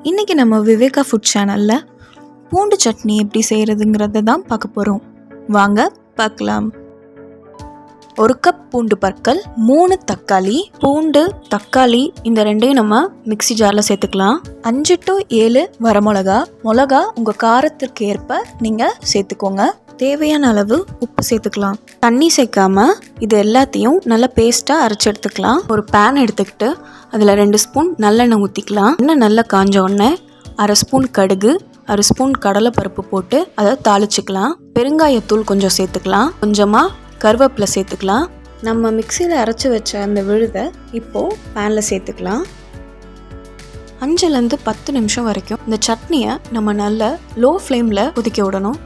இன்றைக்கி நம்ம விவேகா ஃபுட் சேனலில் பூண்டு சட்னி எப்படி செய்கிறதுங்கிறத தான் பார்க்க போகிறோம். வாங்க பார்க்கலாம். 1 கப் பூண்டு பற்கள், 3 தக்காளி, பூண்டு தக்காளி இந்த ரெண்டையும் நம்ம மிக்ஸி ஜாரில் சேர்த்துக்கலாம். 5 to 7 வரமிளகா, மிளகா உங்கள் காரத்திற்கு ஏற்ப நீங்கள் சேர்த்துக்கோங்க. தேவையான அளவு உப்பு சேர்த்துக்கலாம். தண்ணி சேர்க்காம இது எல்லாத்தையும் நல்லா பேஸ்ட்டாக அரைச்சி எடுத்துக்கலாம். ஒரு பேன் எடுத்துக்கிட்டு அதில் 2 ஸ்பூன் நல்லெண்ணெய் ஊற்றிக்கலாம். எண்ணெய் நல்லா காஞ்ச உடனே 1/2 ஸ்பூன் கடுகு, 1/2 ஸ்பூன் கடலைப்பருப்பு போட்டு அதை தாளிச்சிக்கலாம். பெருங்காயத்தூள் கொஞ்சம் சேர்த்துக்கலாம். கொஞ்சமாக கருவேப்பிலை சேர்த்துக்கலாம். நம்ம மிக்சியில் அரைச்சி வச்ச அந்த விழுதை இப்போது பேனில் சேர்த்துக்கலாம். 5 to 10 நிமிஷம் வரைக்கும் இந்த சட்னியை நம்ம நல்லா லோ ஃப்ளேமில் கொதிக்க விடணும்.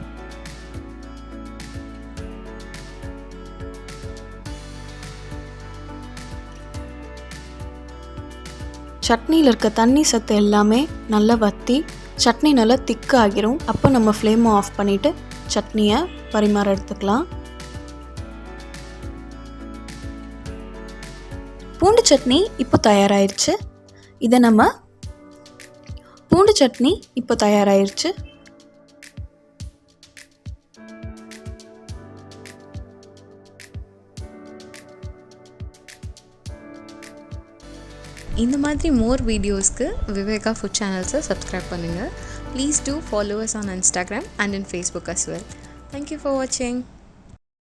சட்னியில் இருக்க தண்ணி சத்து எல்லாமே நல்லா வற்றி சட்னி நல்லா திக்காகிரும். அப்போ நம்ம ஃப்ளேமை ஆஃப் பண்ணிவிட்டு சட்னியை பரிமாற எடுத்துக்கலாம். பூண்டு சட்னி இப்போ தயாராகிருச்சு. பூண்டு சட்னி இப்போ தயாராகிருச்சு. இந்த மாதிரி மோர் வீடியோஸ்க்கு விவேகா ஃபுட் சேனல்ஸை சப்ஸ்கிரைப் பண்ணுங்கள். Please do follow us on Instagram and in Facebook as well. Thank you for watching.